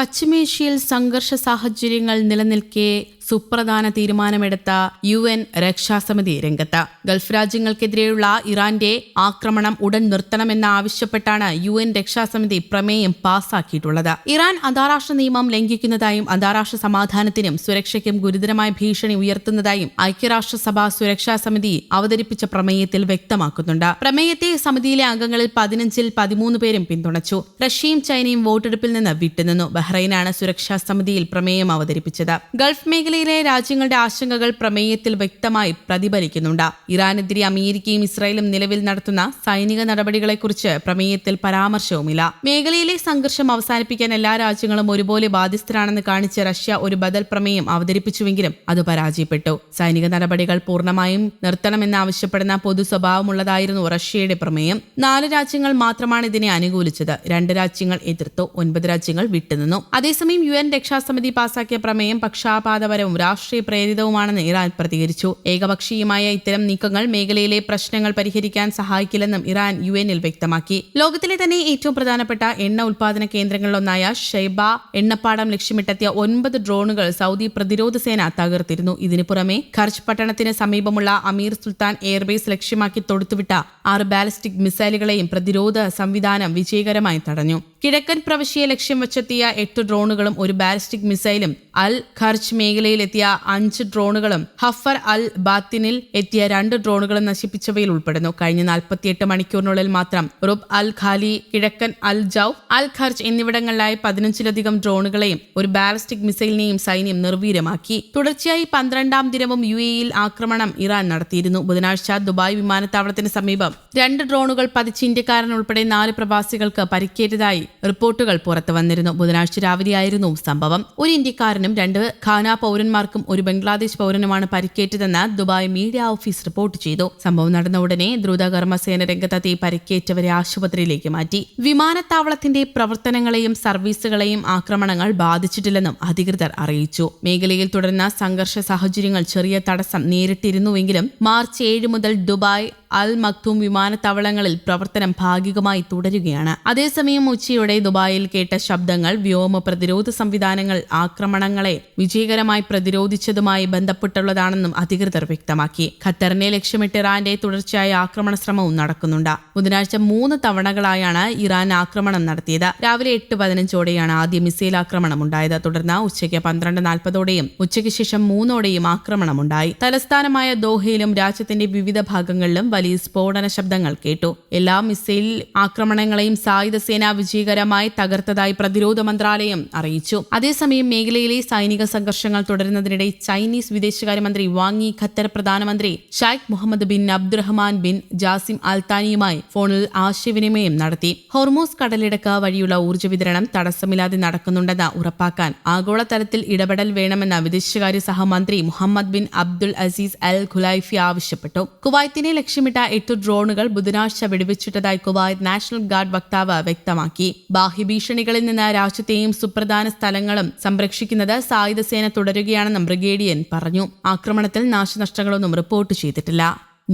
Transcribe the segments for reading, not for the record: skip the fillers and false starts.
പശ്ചിമേഷ്യയിൽ സംഘർഷ സാഹചര്യങ്ങൾ നിലനിൽക്കെ സുപ്രധാന തീരുമാനമെടുത്ത UN രക്ഷാസമിതി രംഗത്ത്. ഗൾഫ് രാജ്യങ്ങൾക്കെതിരെയുള്ള ഇറാന്റെ ആക്രമണം ഉടൻ നിർത്തണമെന്ന് ആവശ്യപ്പെട്ടാണ് UN രക്ഷാസമിതി പ്രമേയം പാസാക്കിയിട്ടുള്ളത്. ഇറാൻ അന്താരാഷ്ട്ര നിയമം ലംഘിക്കുന്നതായും അന്താരാഷ്ട്ര സമാധാനത്തിനും സുരക്ഷയ്ക്കും ഗുരുതരമായ ഭീഷണി ഉയർത്തുന്നതായും ഐക്യരാഷ്ട്രസഭ സുരക്ഷാ സമിതി അവതരിപ്പിച്ച പ്രമേയത്തിൽ വ്യക്തമാക്കുന്നുണ്ട്. പ്രമേയത്തെ സമിതിയിലെ അംഗങ്ങളിൽ 15-ൽ 13 പേരും പിന്തുണച്ചു. റഷ്യയും ചൈനയും വോട്ടെടുപ്പിൽ നിന്ന് വിട്ടുനിന്നു. ബഹ്റൈനാണ് സുരക്ഷാ സമിതിയിൽ പ്രമേയം അവതരിപ്പിച്ചത്. ഗൾഫ് മേഖലയിലെ രാജ്യങ്ങളുടെ ആശങ്കകൾ പ്രമേയത്തിൽ വ്യക്തമായി പ്രതിഫലിക്കുന്നുണ്ട്. ഇറാനെതിരെ അമേരിക്കയും ഇസ്രായേലും നിലവിൽ നടത്തുന്ന സൈനിക നടപടികളെക്കുറിച്ച് പ്രമേയത്തിൽ പരാമർശവുമില്ല. മേഖലയിലെ സംഘർഷം അവസാനിപ്പിക്കാൻ എല്ലാ രാജ്യങ്ങളും ഒരുപോലെ ബാധ്യസ്ഥരാണെന്ന് കാണിച്ച് റഷ്യ ഒരു ബദൽ പ്രമേയം അവതരിപ്പിച്ചുവെങ്കിലും അത് പരാജയപ്പെട്ടു. സൈനിക നടപടികൾ പൂർണ്ണമായും നിർത്തണമെന്നാവശ്യപ്പെടുന്ന പൊതു സ്വഭാവമുള്ളതായിരുന്നു റഷ്യയുടെ പ്രമേയം. 4 രാജ്യങ്ങൾ മാത്രമാണ് ഇതിനെ അനുകൂലിച്ചത്. 2 രാജ്യങ്ങൾ എതിർത്തു. 9 രാജ്യങ്ങൾ വിട്ടുനിന്നു. അതേസമയം UN രക്ഷാസമിതി പാസാക്കിയ പ്രമേയം പക്ഷാപാതപരവും രാഷ്ട്രീയ പ്രേരിതവുമാണെന്ന് ഇറാൻ പ്രതികരിച്ചു. ഏകപക്ഷീയമായ ഇത്തരം നീക്കങ്ങൾ മേഖലയിലെ പ്രശ്നങ്ങൾ പരിഹരിക്കാൻ സഹായിക്കില്ലെന്നും ഇറാൻ UN-ൽ വ്യക്തമാക്കി. ലോകത്തിലെ തന്നെ ഏറ്റവും പ്രധാനപ്പെട്ട എണ്ണ ഉൽപാദന കേന്ദ്രങ്ങളിലൊന്നായ ഷൈബ എണ്ണപ്പാടം ലക്ഷ്യമിട്ടെത്തിയ 9 ഡ്രോണുകൾ സൗദി പ്രതിരോധ സേന തകർത്തിരുന്നു. ഇതിനു പുറമെ ഖർജ് പട്ടണത്തിന് സമീപമുള്ള അമീർ സുൽത്താൻ എയർബേസ് ലക്ഷ്യമാക്കി തൊടുത്തുവിട്ട 6 ബാലിസ്റ്റിക് മിസൈലുകളെയും പ്രതിരോധ സംവിധാനം വിജയകരമായി തടഞ്ഞു. കിഴക്കൻ പ്രവിശ്യയെ ലക്ഷ്യം വെച്ചെത്തിയ 8 ഡ്രോണുകളും 1 ബാലിസ്റ്റിക് മിസൈലും, അൽ ഖർജ് മേഖലയിൽ എത്തിയ 5 ഡ്രോണുകളും, ഹഫർ അൽ ബാത്തിനിൽ എത്തിയ 2 ഡ്രോണുകളും നശിപ്പിച്ചവയിൽ ഉൾപ്പെടുന്നു. കഴിഞ്ഞ 48 മണിക്കൂറിനുള്ളിൽ മാത്രം റുബ് അൽ ഖാലി, കിഴക്കൻ അൽ ജൌഫ്, അൽ ഖർജ് എന്നിവിടങ്ങളിലായി 15-ലധികം ഡ്രോണുകളെയും 1 ബാലിസ്റ്റിക് മിസൈലിനെയും സൈന്യം നിർവീര്യമാക്കി. തുടർച്ചയായി 12-ാം ദിനവും UAE-യിൽ ആക്രമണം ഇറാൻ നടത്തിയിരുന്നു. ബുധനാഴ്ച ദുബായ് വിമാനത്താവളത്തിന് സമീപം 2 ഡ്രോണുകൾ പതിച്ച് ഇന്ത്യക്കാരൻ ഉൾപ്പെടെ 4 പ്രവാസികൾക്ക് പരിക്കേറ്റതായി റിപ്പോർട്ടുകൾ പുറത്തു വന്നിരുന്നു. ബുധനാഴ്ച രാവിലെയായിരുന്നു സംഭവം. 1 ഇന്ത്യക്കാരനും 2 ഖാന പൗരന്മാർക്കും 1 ബംഗ്ലാദേശ് പൗരനുമാണ് പരിക്കേറ്റതെന്ന് ദുബായ് മീഡിയ ഓഫീസ് റിപ്പോർട്ട് ചെയ്തു. സംഭവം നടന്ന ഉടനെ ദ്രുതകർമ്മസേന രംഗത്തെത്തി പരിക്കേറ്റവരെ ആശുപത്രിയിലേക്ക് മാറ്റി. വിമാനത്താവളത്തിന്റെ പ്രവർത്തനങ്ങളെയും സർവീസുകളെയും ആക്രമണങ്ങൾ ബാധിച്ചിട്ടില്ലെന്നും അധികൃതർ അറിയിച്ചു. മേഖലയിൽ തുടരുന്ന സംഘർഷ സാഹചര്യങ്ങൾ ചെറിയ തടസ്സം നേരിട്ടിരുന്നുവെങ്കിലും മാർച്ച് 7 മുതൽ ദുബായ്, അൽ മക്തൂം വിമാനത്താവളങ്ങളിൽ പ്രവർത്തനം ഭാഗികമായി തുടരുകയാണ്. അതേസമയം ഉച്ചയോടെ ദുബായിൽ കേട്ട ശബ്ദങ്ങൾ വ്യോമ പ്രതിരോധ സംവിധാനങ്ങൾ ആക്രമണങ്ങളെ വിജയകരമായി പ്രതിരോധിച്ചതുമായി ബന്ധപ്പെട്ടുള്ളതാണെന്നും അധികൃതർ വ്യക്തമാക്കി. ഖത്തറിനെ ലക്ഷ്യമിട്ട് ഇറാന്റെ തുടർച്ചയായ ആക്രമണ ശ്രമവും നടക്കുന്നുണ്ട്. ബുധനാഴ്ച 3 തവണകളായാണ് ഇറാൻ ആക്രമണം നടത്തിയത്. രാവിലെ 8:15ഓടെയാണ് ആദ്യ മിസൈൽ ആക്രമണം ഉണ്ടായത്. തുടർന്ന് ഉച്ചയ്ക്ക് 12:40ഓടെയും ഉച്ചയ്ക്ക് ശേഷം 3ഓടെയും ആക്രമണമുണ്ടായി. തലസ്ഥാനമായ ദോഹയിലും രാജ്യത്തിന്റെ വിവിധ ഭാഗങ്ങളിലും വലിയ സ്ഫോടന ശബ്ദങ്ങൾ കേട്ടു. എല്ലാ മിസൈൽ ആക്രമണങ്ങളെയും സായുധ സേന വിജയകരമായി തകർത്തതായി പ്രതിരോധ മന്ത്രാലയം അറിയിച്ചു. അതേസമയം മേഖലയിലെ സൈനിക സംഘർഷങ്ങൾ തുടരുന്നതിനിടെ ചൈനീസ് വിദേശകാര്യമന്ത്രി വാങ് യി ഖത്തർ പ്രധാനമന്ത്രി Sheikh Mohammed bin Abdulrahman bin Jassim Al താനിയുമായി ഫോണിൽ ആശയവിനിമയം നടത്തി. ഹോർമൂസ് കടലിടുക്ക് വഴിയുള്ള ഊർജ്ജ വിതരണം തടസ്സമില്ലാതെ നടക്കുന്നുണ്ടെന്ന് ഉറപ്പാക്കാൻ ആഗോളതലത്തിൽ ഇടപെടൽ വേണമെന്ന് വിദേശകാര്യ സഹമന്ത്രി മുഹമ്മദ് ബിൻ അബ്ദുൽ അസീസ് അൽ ഖുലൈഫി ആവശ്യപ്പെട്ടു. കുവൈത്തിനെ ലക്ഷ്യമിട്ട 8 ഡ്രോണുകൾ ബുധനാഴ്ച വെടിവെച്ചിട്ടതായി കുവൈത്ത് നാഷണൽ ഗാർഡ് വക്താവ് വ്യക്തമാക്കി. ബാഹ്യഭീഷണികളിൽ നിന്ന് രാജ്യത്തെയും സുപ്രധാന സ്ഥലങ്ങളും സംരക്ഷിക്കുന്നത് സായുധ സേന തുടരുകയാണെന്നും ബ്രിഗേഡിയൻ പറഞ്ഞു. ആക്രമണത്തിൽ നാശനഷ്ടങ്ങളൊന്നും റിപ്പോർട്ട് ചെയ്തിട്ടില്ല.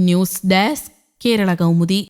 News desk, Kerala Kaumudi.